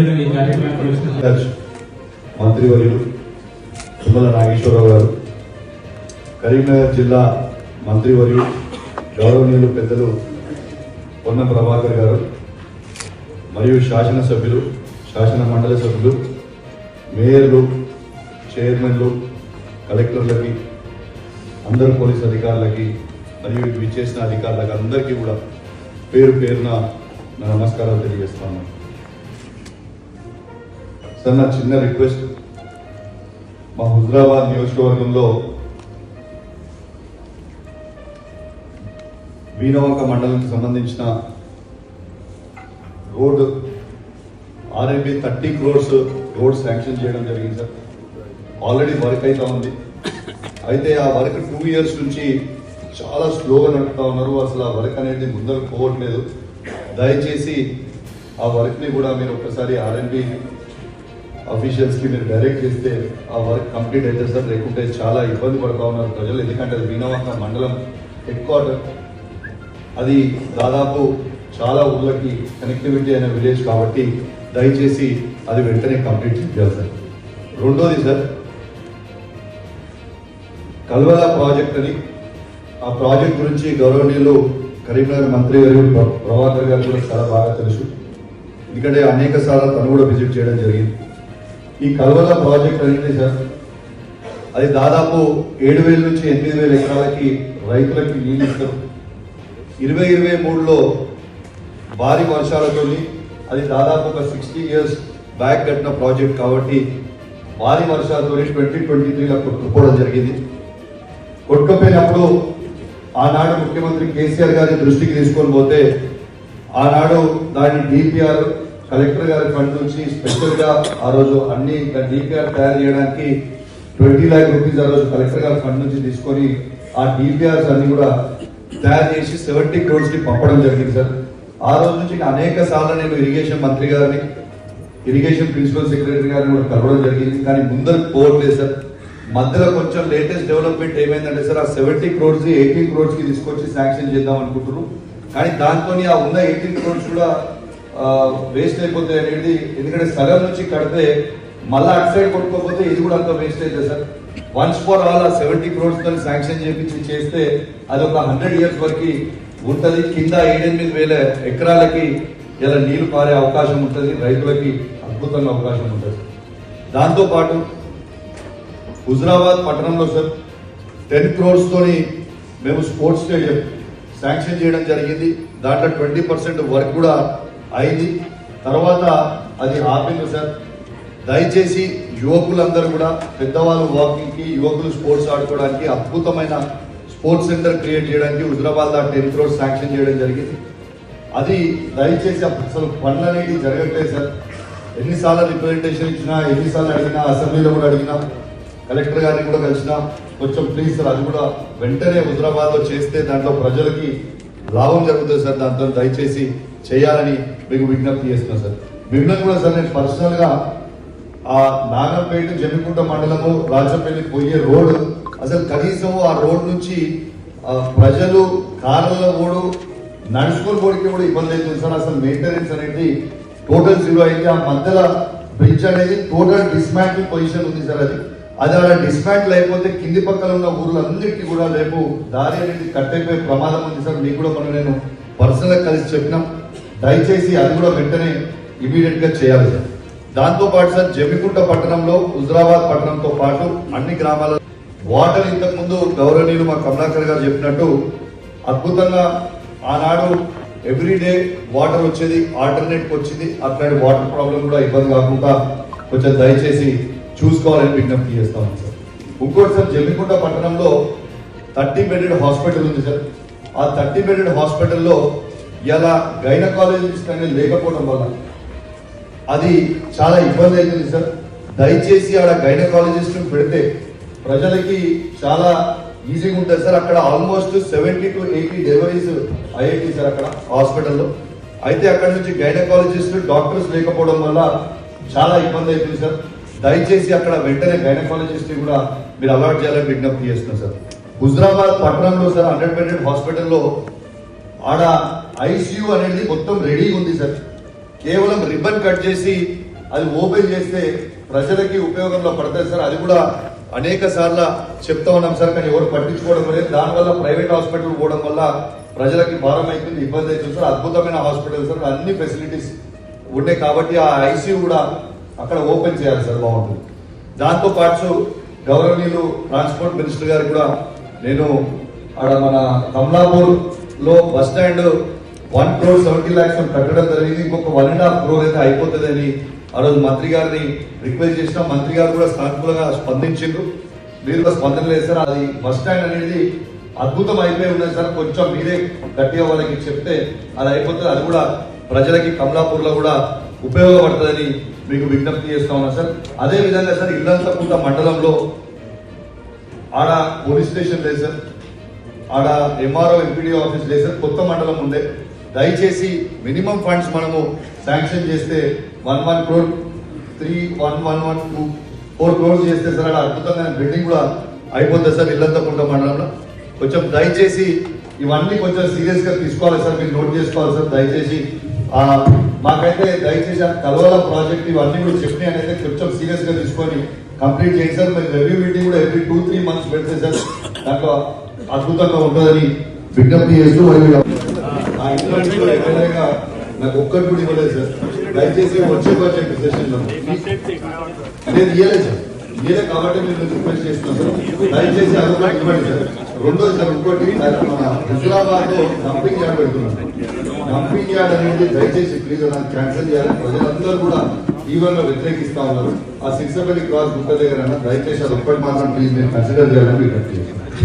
అదేవిధంగా ఈ కార్యక్రమాన్ని మంత్రివర్యులు తుమ్మల నాగేశ్వరరావు గారు, కరీంనగర్ జిల్లా మంత్రివర్యులు గౌరవనీయులు పెద్దలు పొన్నం ప్రభాకర్ గారు మరియు శాసనసభ్యులు, శాసన మండలి సభ్యులు, మేయర్లు, చైర్మన్లు, కలెక్టర్లకి, అందరు పోలీస్ అధికారులకి మరియు విచ్చేసిన అధికారులకు అందరికీ కూడా పేరు పేరున నా నమస్కారాలు తెలియజేస్తాను. సార్, నా చిన్న రిక్వెస్ట్, మా హుజరాబాద్ నియోజకవర్గంలో వీణవంక మండలానికి సంబంధించిన road RMB 30 crores road sanction చేయడం జరిగింది సార్. ఆల్రెడీ వర్క్ అవుతా ఉంది. అయితే ఆ వర్క్ 2 years నుంచి చాలా స్లోగా నడుపుతా ఉన్నారు. అసలు ఆ వర్క్ అనేది ముందరకు పోవట్లేదు. దయచేసి ఆ వర్క్ని కూడా మీరు ఒక్కసారి ఆర్ఎంబి అఫీషియల్స్కి మీరు డైరెక్ట్ చేస్తే ఆ వర్క్ కంప్లీట్ అయితే సార్. లేకుంటే చాలా ఇబ్బంది పడుతూ ఉన్నారు ప్రజలు. ఎందుకంటే అది వీణవంక మండలం హెడ్ క్వార్టర్, అది దాదాపు చాలా ఊళ్ళకి కనెక్టివిటీ అయిన విలేజ్ కాబట్టి దయచేసి అది వెంటనే కంప్లీట్ చేయాలి సార్. రెండోది సార్, కల్వల ప్రాజెక్ట్ అని, ఆ ప్రాజెక్ట్ గురించి గౌరవనీయులు కరీంనగర్ మంత్రి గారు ప్రభాకర్ గారు కూడా చాలా బాగా తెలుసు. ఎందుకంటే అనేక సార్లు తను కూడా విజిట్ చేయడం జరిగింది. ఈ కల్వల ప్రాజెక్ట్ అనేది సార్, అది దాదాపు 7,000 నుంచి 8,000 ఎకరాలకి రైతులకి నీళ్ళు ఇస్తారు. 2023లో భారీ వర్షాలతో అది దాదాపు ఒక 60 years బ్యాక్ కట్టిన ప్రాజెక్ట్ కాబట్టి భారీ వర్షాలతో 2023లో కొట్టుకుపోవడం జరిగింది. కొట్టుకుపోయినప్పుడు ఆనాడు ముఖ్యమంత్రి కేసీఆర్ గారి దృష్టికి తీసుకొని పోతే ఆనాడు దాన్ని డిపిఆర్ కలెక్టర్ గారి ఫండ్ నుంచి స్పెషల్గా ఆ రోజు అన్ని డిపిఆర్ తయారు చేయడానికి 20 lakh rupees ఆ రోజు కలెక్టర్ గారి ఫండ్ నుంచి తీసుకొని ఆ డిపిఆర్స్ అన్ని కూడా తయారు చేసి 70 crores పంపడం జరిగింది సార్. ఆ రోజు నుంచి అనేక సార్లు నేను ఇరిగేషన్ మంత్రి గారిని, ఇరిగేషన్ ప్రిన్సిపల్ సెక్రటరీ గారిని కూడా కలవడం జరిగింది. కానీ ముందరకు పోవట్లేదు సార్. మధ్యలో కొంచెం లేటెస్ట్ డెవలప్మెంట్ ఏమైందంటే సార్, ఆ 70 crores 18 crores తీసుకొచ్చి శాంక్షన్ చేద్దాం అనుకుంటున్నారు. కానీ దాంతో ఆ ఉన్న 18 crores కూడా వేస్ట్ అయిపోతాయి అనేది. ఎందుకంటే సగం నుంచి కడితే మళ్ళీ అటు సైడ్ కొట్టుకోకపోతే ఇది కూడా అంత వేస్ట్ అవుతుంది సార్. వన్స్ ఫర్ ఆల్ ఆ 70 crores శాంక్షన్ చేపించి చేస్తే అది ఒక 100 years వరకు ఉంటుంది. కింద 7,000 ఎకరాలకి ఇలా నీళ్లు పారే అవకాశం ఉంటుంది. రైతులకి అద్భుతంగా అవకాశం ఉంటుంది. దాంతోపాటు హుజరాబాద్ పట్టణంలో సార్ 10 crores తోని మేము స్పోర్ట్స్ స్టేడియం శాంక్షన్ చేయడం జరిగింది. దాంట్లో 20% వర్క్ కూడా అయింది. తర్వాత అది ఆపింది సార్. దయచేసి యువకులందరూ కూడా, పెద్దవాళ్ళు వాకింగ్కి, యువకులు స్పోర్ట్స్ ఆడుకోవడానికి అద్భుతమైన స్పోర్ట్స్ సెంటర్ క్రియేట్ చేయడానికి హుజరాబాద్ 10 crores శాంక్షన్ చేయడం జరిగింది. అది దయచేసి అసలు పనులు అనేది జరగట్లేదు సార్. ఎన్నిసార్లు రిప్రజెంటేషన్ ఇచ్చినా, ఎన్నిసార్లు అడిగినా, అసెంబ్లీలో కూడా అడిగినా, కలెక్టర్ గారిని కూడా కలిసినా, కొంచెం ప్లీజ్ సార్ అది కూడా వెంటనే హుజరాబాద్లో చేస్తే దాంట్లో ప్రజలకి లాభం జరుగుతుంది సార్. దాంతో దయచేసి చేయాలని మీకు విజ్ఞప్తి చేస్తున్నాను సార్. మిమ్మల్ని కూడా సార్ నేను పర్సనల్గా ఆ నాగంపేట, జమ్మికుంట మండలము, రాజపల్లి పోయే రోడ్ అసలు కనీసం ఆ రోడ్ నుంచి ప్రజలు కార్లలో కూడా నడుచుకొని పోడికి కూడా ఇబ్బంది అవుతుంది సార్. అసలు మెయింటెనెన్స్ అనేది టోటల్ జీరో అయింది. ఆ మధ్యలో బ్రిడ్జ్ అనేది టోటల్ డిస్మాంటిల్ పొజిషన్ ఉంది సార్. అది అలా డిస్మాంటిల్ అయిపోతే కింది పక్కన ఉన్న ఊర్లందరికీ కూడా రేపు దారి అనేది కట్ అయిపోయే ప్రమాదం ఉంది సార్. మీకు కూడా మనం నేను పర్సనల్గా కలిసి చెప్పినాం. దయచేసి అది కూడా వెంటనే ఇమీడియట్ గా చేయాలి సార్. దాంతో పాటు సార్, జమ్మికుంట పట్టణంలో, హుజరాబాద్ పట్టణంతో పాటు అన్ని గ్రామాల వాటర్ ఇంతకు ముందు గౌరవనీయులు మా కమలాకర్ గారు చెప్పినట్టు అద్భుతంగా ఆనాడు ఎవ్రీడే వాటర్ వచ్చేది, ఆల్టర్నేట్ వచ్చింది. అట్లాంటి వాటర్ ప్రాబ్లం కూడా ఇబ్బంది కాకుండా కొంచెం దయచేసి చూసుకోవాలని విజ్ఞప్తి చేస్తాం సార్. ఇంకోటి సార్, జమ్మికుంట పట్టణంలో 30 bedded హాస్పిటల్ ఉంది సార్. ఆ 30 bedded హాస్పిటల్లో ఇలా గైనకాలజిస్ట్ అనేది లేకపోవడం వల్ల అది చాలా ఇబ్బంది అవుతుంది సార్. దయచేసి ఆడ గైనకాలజిస్ట్ పెడితే ప్రజలకి చాలా ఈజీగా ఉంటుంది సార్. అక్కడ ఆల్మోస్ట్ 70 to 80 డెలివరీస్ అయ్యేది సార్ అక్కడ హాస్పిటల్లో. అయితే అక్కడ నుంచి గైనకాలజిస్ట్ డాక్టర్స్ లేకపోవడం వల్ల చాలా ఇబ్బంది అవుతుంది సార్. దయచేసి అక్కడ వెంటనే గైనకాలజిస్ట్ కూడా మీరు అలాట్ చేయాలని విజ్ఞప్తి చేస్తున్నాం సార్. హుజరాబాద్ పట్టణంలో సార్ 100 bedded హాస్పిటల్లో ఆడ ఐసీయూ అనేది మొత్తం రెడీగా ఉంది సార్. కేవలం రిబ్బన్ కట్ చేసి అది ఓపెన్ చేస్తే ప్రజలకి ఉపయోగంలో పడతాయి సార్. అది కూడా అనేక సార్లు చెప్తా ఉన్నాం సార్, కానీ ఎవరు పట్టించుకోవడం లేదు. దానివల్ల ప్రైవేట్ హాస్పిటల్ పోవడం వల్ల ప్రజలకి భారం అవుతుంది, ఇబ్బంది అవుతుంది సార్. అద్భుతమైన హాస్పిటల్ సార్, అన్ని ఫెసిలిటీస్ ఉన్నాయి కాబట్టి ఆ ఐసీయూ కూడా అక్కడ ఓపెన్ చేయాలి సార్, బాగుంటుంది. దాంతో పాటు గౌరవనీయులు ట్రాన్స్పోర్ట్ మినిస్టర్ గారు కూడా నేను ఆడ మన కమలాపూర్ లో బస్ స్టాండ్ 1,70 lakhs కట్టడం జరిగింది. ఇంకొక 1.5 crore అయితే అయిపోతుందని ఆ రోజు మంత్రి గారిని రిక్వెస్ట్ చేసిన. మంత్రి గారు కూడా సానుకూలంగా స్పందించారు. మీరు కూడా స్పందన లేదు సార్. అది బస్ స్టాండ్ అనేది అద్భుతం అయిపోయి ఉన్నది సార్. కొంచెం మీరే గట్టిగా వాళ్ళకి చెప్తే అది అయిపోతుంది. అది కూడా ప్రజలకి కమలాపూర్ లో కూడా ఉపయోగపడుతుందని మీకు విజ్ఞప్తి చేస్తా ఉన్నా సార్. అదే విధంగా సార్ ఇల్లంతకుంట మండలంలో ఆడ పోలీస్ స్టేషన్ లేదు సార్, ఆడ ఎంఆర్ఓ ఎంపీడీ ఆఫీస్ లేదు సార్, కొత్త మండలం ఉండే. దయచేసి మినిమం ఫండ్స్ మనము శాంక్షన్ చేస్తే 1 crore 4 crores చేస్తే సార్ అక్కడ అద్భుతంగా బిల్డింగ్ కూడా అయిపోతుంది సార్ ఇల్లంతకుంట మండలంలో. కొంచెం దయచేసి ఇవన్నీ కొంచెం సీరియస్ గా తీసుకోవాలి సార్, మీరు నోట్ చేసుకోవాలి సార్ దయచేసి. మాకైతే దయచేసి కలవల ప్రాజెక్ట్ ఇవన్నీ కూడా చెప్పినాయి అనేది కొంచెం సీరియస్ గా తీసుకొని కంప్లీట్ చేయండి సార్. మరి రివ్యూ మీటింగ్ కూడా ఎవ్రీ 2-3 months పెడితే సార్ దాంట్లో అద్భుతంగా ఉంటుందని విజ్ఞప్తి చేస్తూ మరి ఆ ఇంట్లో ఎమ్మెల్యేగా నాకు ఒక్కటి కూడా ఇవ్వలేదు సార్. దయచేసి వచ్చే బడ్జెట్ సెషన్ లో నేను ఇవ్వలేదు సార్, ఇవ్వలేదు కాబట్టి నేను రిక్వెస్ట్ చేస్తున్నాను సార్. దయచేసి అదొకటి ఇవ్వండి సార్. రెండోది సార్ ఇంకోటి మన హుజురాబాద్ లో డంపింగ్ యార్డ్ పెడుతున్నాను. డంపింగ్ యార్డ్ అనేది దయచేసి ప్లీజ్ నాకు క్యాన్సిల్ చేయాలని ప్రజలందరూ కూడా ఈవెన్ వ్యతిరేకిస్తా ఉన్నారు. ఆ సిక్సపల్లి క్రాస్ గుట్ట దగ్గర దయచేసి అది ఒక్కటి మాత్రం ప్లీజ్ నేను కన్సిడర్ చేయాలని విజ్ఞప్తి చేస్తున్నాను.